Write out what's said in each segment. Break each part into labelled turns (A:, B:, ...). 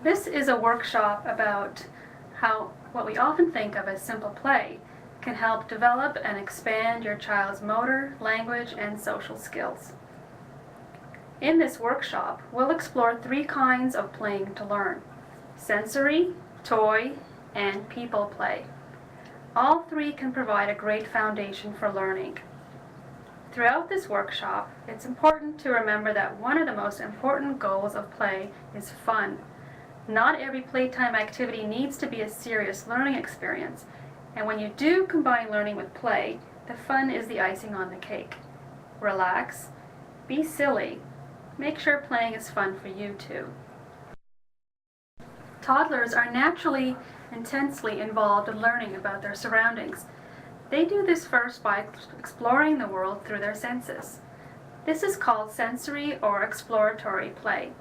A: This is a workshop about how what we often think of as simple play can help develop and expand your child's motor, language, and social skills. In this workshop, we'll explore 3 kinds of playing to learn: sensory, toy, and people play. All 3 can provide a great foundation for learning. Throughout this workshop, it's important to remember that one of the most important goals of play is fun. Not every playtime activity needs to be a serious learning experience, and when you do combine learning with play, the fun is the icing on the cake. Relax, be silly, make sure playing is fun for you too. Toddlers are naturally intensely involved in learning about their surroundings. They do this first by exploring the world through their senses. This is called sensory or exploratory play.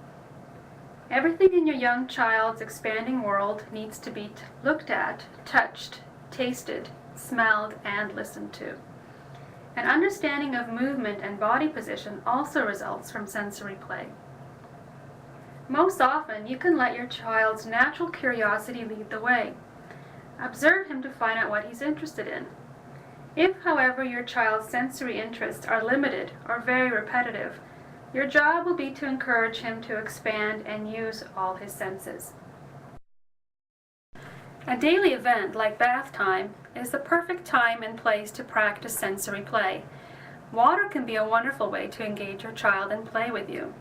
A: Everything in your young child's expanding world needs to be looked at, touched, tasted, smelled, and listened to. An understanding of movement and body position also results from sensory play. Most often, you can let your child's natural curiosity lead the way. Observe him to find out what he's interested in. If, however, your child's sensory interests are limited or very repetitive, your job will be to encourage him to expand and use all his senses. A daily event like bath time is the perfect time and place to practice sensory play. Water can be a wonderful way to engage your child and play with you.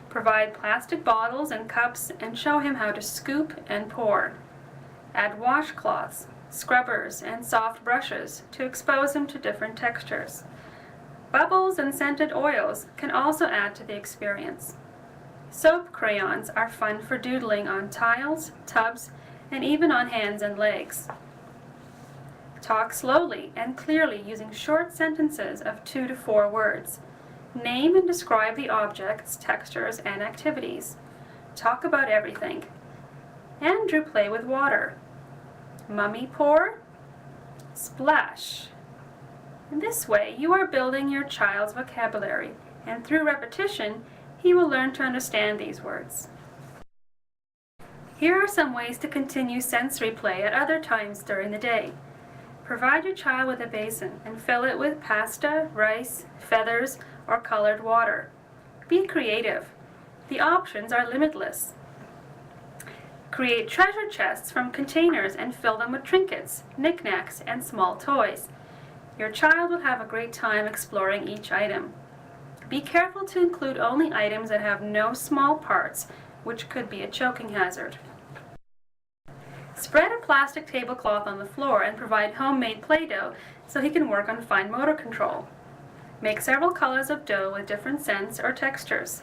A: Provide plastic bottles and cups and show him how to scoop and pour. Add washcloths, scrubbers, and soft brushes to expose him to different textures. Bubbles and scented oils can also add to the experience. Soap crayons are fun for doodling on tiles, tubs, and even on hands and legs. Talk slowly and clearly using short sentences of 2 to 4 words. Name and describe the objects, textures, and activities. Talk about everything. Andrew play with water. Mummy pour. Splash. In this way, you are building your child's vocabulary, and through repetition, he will learn to understand these words. Here are some ways to continue sensory play at other times during the day. Provide your child with a basin and fill it with pasta, rice, feathers, or colored water. Be creative. The options are limitless. Create treasure chests from containers and fill them with trinkets, knickknacks, and small toys. Your child will have a great time exploring each item. Be careful to include only items that have no small parts, which could be a choking hazard. Spread a plastic tablecloth on the floor and provide homemade Play-Doh so he can work on fine motor control. Make several colors of dough with different scents or textures.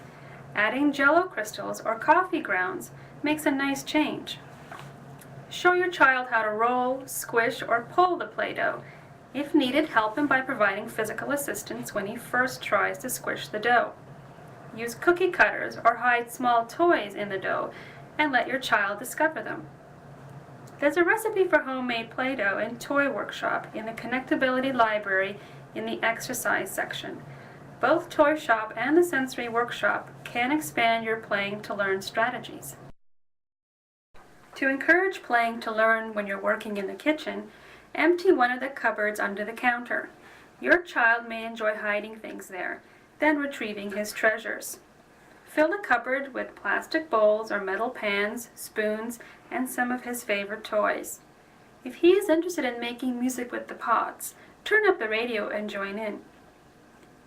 A: Adding Jell-O crystals or coffee grounds makes a nice change. Show your child how to roll, squish, or pull the Play-Doh. If needed, help him by providing physical assistance when he first tries to squish the dough. Use cookie cutters or hide small toys in the dough and let your child discover them. There's a recipe for homemade Play-Doh and toy workshop in the Connectability Library in the exercise section. Both Toy Shop and the Sensory Workshop can expand your playing to learn strategies. To encourage playing to learn when you're working in the kitchen, empty one of the cupboards under the counter. Your child may enjoy hiding things there, then retrieving his treasures. Fill the cupboard with plastic bowls or metal pans, spoons, and some of his favorite toys. If he is interested in making music with the pots, turn up the radio and join in.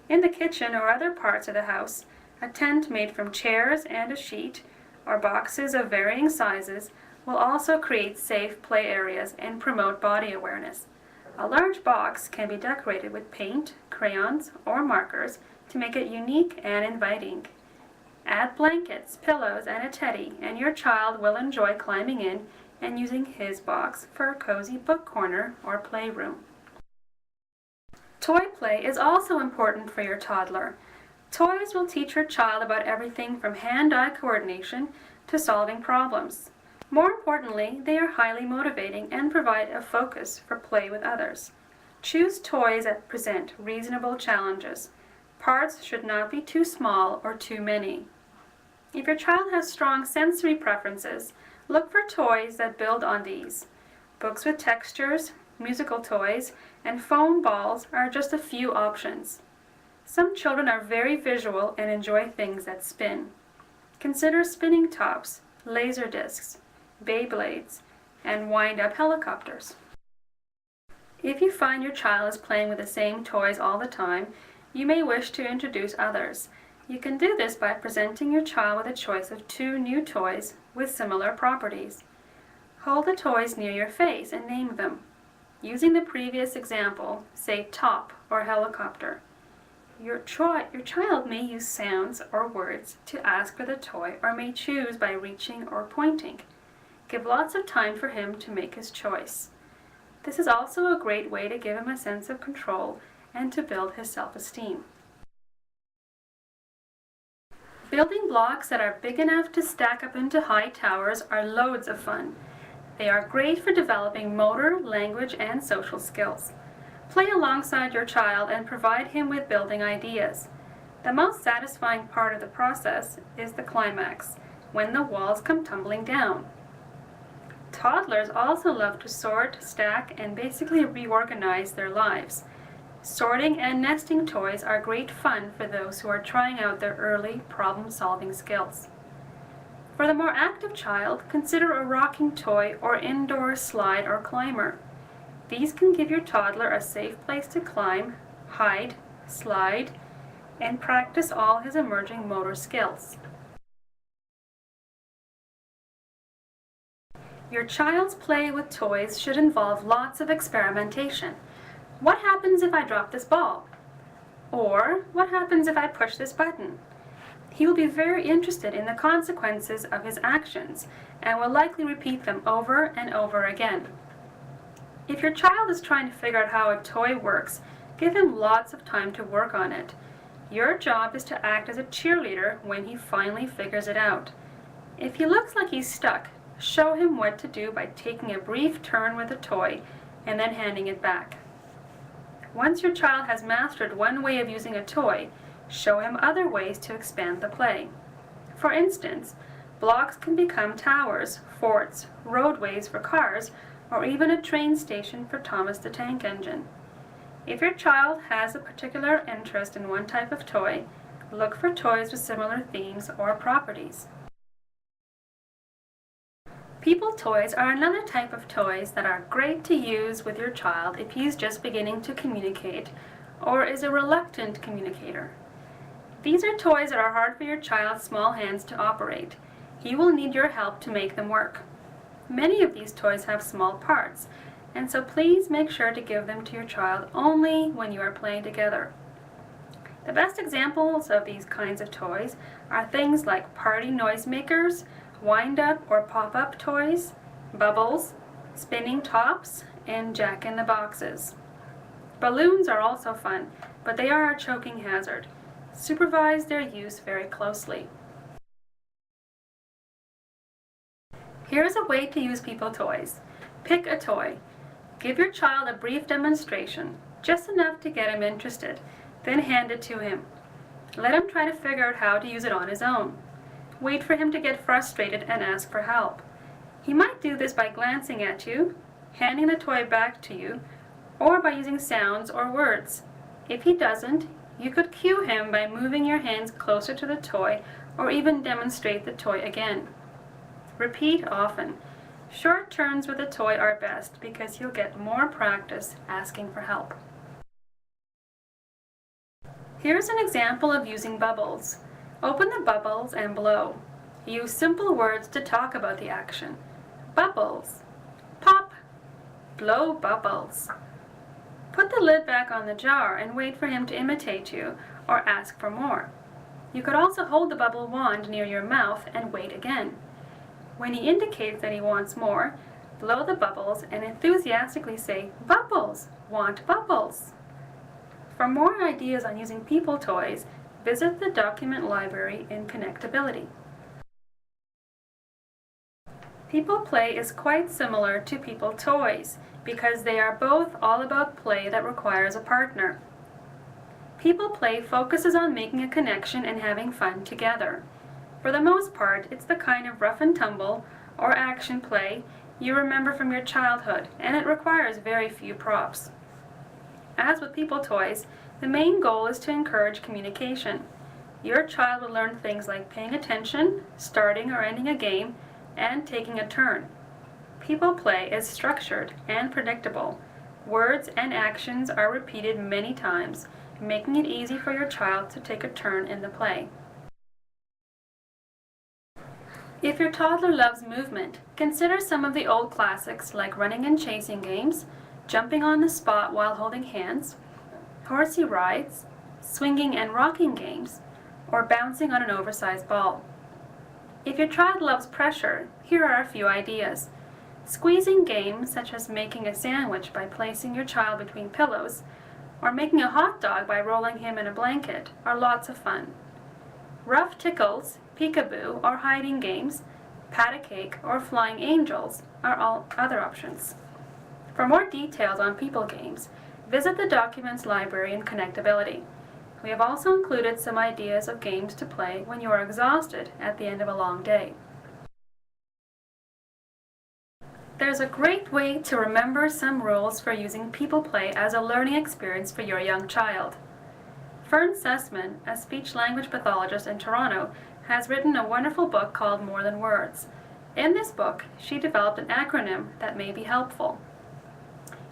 A: In the kitchen or other parts of the house, a tent made from chairs and a sheet, or boxes of varying sizes, will also create safe play areas and promote body awareness. A large box can be decorated with paint, crayons, or markers to make it unique and inviting. Add blankets, pillows, and a teddy, and your child will enjoy climbing in and using his box for a cozy book corner or playroom. Toy play is also important for your toddler. Toys will teach your child about everything from hand-eye coordination to solving problems. More importantly, they are highly motivating and provide a focus for play with others. Choose toys that present reasonable challenges. Parts should not be too small or too many. If your child has strong sensory preferences, look for toys that build on these. Books with textures, musical toys, and foam balls are just a few options. Some children are very visual and enjoy things that spin. Consider spinning tops, laser discs, Beyblades, and wind-up helicopters. If you find your child is playing with the same toys all the time, you may wish to introduce others. You can do this by presenting your child with a choice of 2 new toys with similar properties. Hold the toys near your face and name them. Using the previous example, say top or helicopter. Your child may use sounds or words to ask for the toy or may choose by reaching or pointing. Give lots of time for him to make his choice. This is also a great way to give him a sense of control and to build his self-esteem. Building blocks that are big enough to stack up into high towers are loads of fun. They are great for developing motor, language, and social skills. Play alongside your child and provide him with building ideas. The most satisfying part of the process is the climax, when the walls come tumbling down. Toddlers also love to sort, stack, and basically reorganize their lives. Sorting and nesting toys are great fun for those who are trying out their early problem-solving skills. For the more active child, consider a rocking toy or indoor slide or climber. These can give your toddler a safe place to climb, hide, slide, and practice all his emerging motor skills. Your child's play with toys should involve lots of experimentation. What happens if I drop this ball? Or, what happens if I push this button? He will be very interested in the consequences of his actions and will likely repeat them over and over again. If your child is trying to figure out how a toy works, give him lots of time to work on it. Your job is to act as a cheerleader when he finally figures it out. If he looks like he's stuck, show him what to do by taking a brief turn with the toy and then handing it back. Once your child has mastered one way of using a toy, show him other ways to expand the play. For instance, blocks can become towers, forts, roadways for cars, or even a train station for Thomas the Tank Engine. If your child has a particular interest in one type of toy, look for toys with similar themes or properties. People toys are another type of toys that are great to use with your child if he's just beginning to communicate or is a reluctant communicator. These are toys that are hard for your child's small hands to operate. He will need your help to make them work. Many of these toys have small parts, and so please make sure to give them to your child only when you are playing together. The best examples of these kinds of toys are things like party noisemakers, wind-up or pop-up toys, bubbles, spinning tops, and jack-in-the-boxes. Balloons are also fun, but they are a choking hazard. Supervise their use very closely. Here is a way to use people toys. Pick a toy. Give your child a brief demonstration, just enough to get him interested, then hand it to him. Let him try to figure out how to use it on his own. Wait for him to get frustrated and ask for help. He might do this by glancing at you, handing the toy back to you, or by using sounds or words. If he doesn't, you could cue him by moving your hands closer to the toy or even demonstrate the toy again. Repeat often. Short turns with the toy are best because you'll get more practice asking for help. Here's an example of using bubbles. Open the bubbles and blow. Use simple words to talk about the action. Bubbles. Pop. Blow bubbles. Put the lid back on the jar and wait for him to imitate you or ask for more. You could also hold the bubble wand near your mouth and wait again. When he indicates that he wants more, blow the bubbles and enthusiastically say, "Bubbles! Want bubbles!" For more ideas on using people toys, visit the document library in Connectability. People play is quite similar to people toys because they are both all about play that requires a partner. People play focuses on making a connection and having fun together. For the most part, it's the kind of rough and tumble or action play you remember from your childhood, and it requires very few props. As with People Toys, the main goal is to encourage communication. Your child will learn things like paying attention, starting or ending a game, and taking a turn. People Play is structured and predictable. Words and actions are repeated many times, making it easy for your child to take a turn in the play. If your toddler loves movement, consider some of the old classics like running and chasing games, jumping on the spot while holding hands, horsey rides, swinging and rocking games, or bouncing on an oversized ball. If your child loves pressure, here are a few ideas. Squeezing games such as making a sandwich by placing your child between pillows, or making a hot dog by rolling him in a blanket are lots of fun. Rough tickles, peekaboo or hiding games, pat-a-cake or flying angels are all other options. For more details on People games, visit the Documents Library in Connectability. We have also included some ideas of games to play when you are exhausted at the end of a long day. There's a great way to remember some rules for using People Play as a learning experience for your young child. Fern Sussman, a speech-language pathologist in Toronto, has written a wonderful book called More Than Words. In this book, she developed an acronym that may be helpful.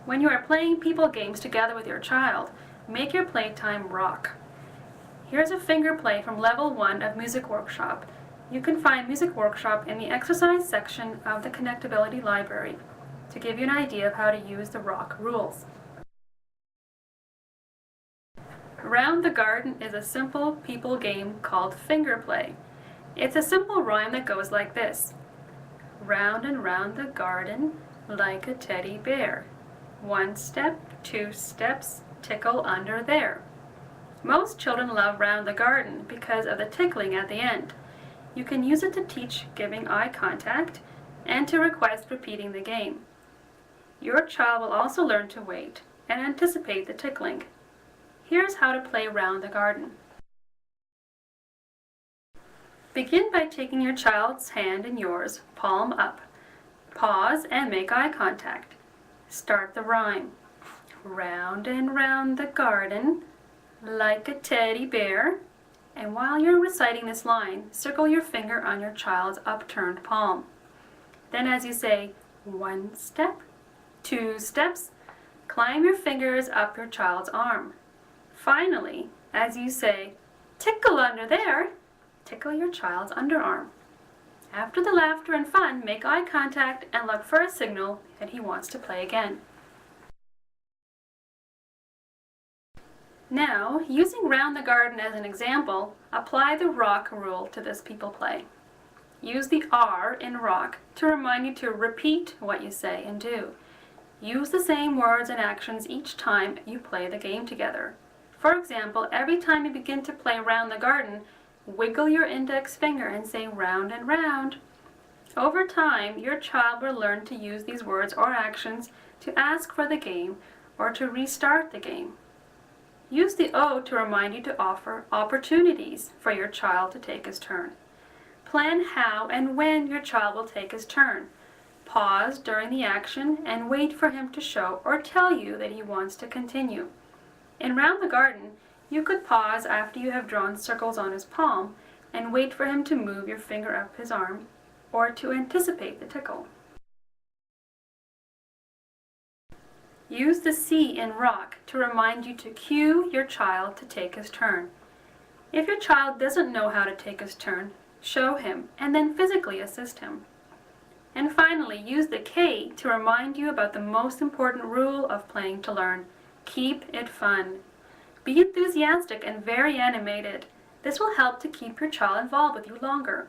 A: When you are playing People games together with your child, make your playtime rock. Here's a finger play from Level 1 of Music Workshop. You can find Music Workshop in the exercise section of the Connectability Library to give you an idea of how to use the rock rules. Round the Garden is a simple People game called Finger Play. It's a simple rhyme that goes like this. Round and round the garden like a teddy bear. 1 step, 2 steps, tickle under there. Most children love Round the Garden because of the tickling at the end. You can use it to teach giving eye contact and to request repeating the game. Your child will also learn to wait and anticipate the tickling. Here's how to play Round the Garden. Begin by taking your child's hand in yours, palm up. Pause and make eye contact. Start the rhyme. Round and round the garden like a teddy bear. And while you're reciting this line, circle your finger on your child's upturned palm. Then as you say 1 step, 2 steps, climb your fingers up your child's arm. Finally, as you say, tickle under there, tickle your child's underarm. After the laughter and fun, make eye contact and look for a signal that he wants to play again. Now, using Round the Garden as an example, apply the rock rule to this People Play. Use the R in rock to remind you to repeat what you say and do. Use the same words and actions each time you play the game together. For example, every time you begin to play Round the Garden, wiggle your index finger and say round and round. Over time, your child will learn to use these words or actions to ask for the game or to restart the game. Use the O to remind you to offer opportunities for your child to take his turn. Plan how and when your child will take his turn. Pause during the action and wait for him to show or tell you that he wants to continue. In Round the Garden, you could pause after you have drawn circles on his palm and wait for him to move your finger up his arm or to anticipate the tickle. Use the C in rock to remind you to cue your child to take his turn. If your child doesn't know how to take his turn, show him and then physically assist him. And finally, use the K to remind you about the most important rule of playing to learn. Keep it fun. Be enthusiastic and very animated. This will help to keep your child involved with you longer.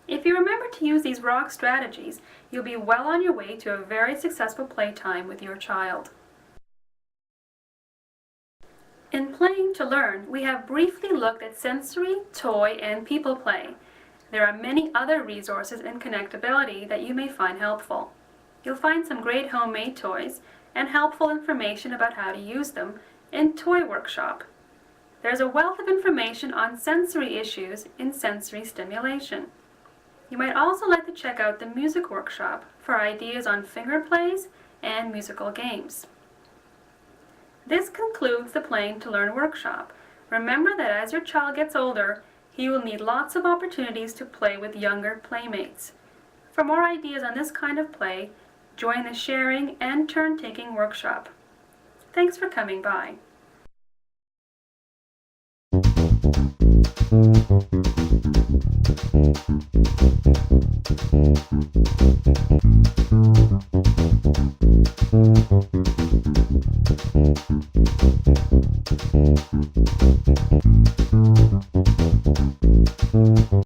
A: If you remember to use these rock strategies, you'll be well on your way to a very successful playtime with your child. In Playing to Learn, we have briefly looked at sensory, toy, and people play. There are many other resources in Connectability that you may find helpful. You'll find some great homemade toys and helpful information about how to use them in Toy Workshop. There's a wealth of information on sensory issues in sensory stimulation. You might also like to check out the music workshop for ideas on finger plays and musical games. This concludes the Playing to Learn workshop. Remember that as your child gets older, he will need lots of opportunities to play with younger playmates. For more ideas on this kind of play, join the sharing and turn-taking workshop. Thanks for coming by.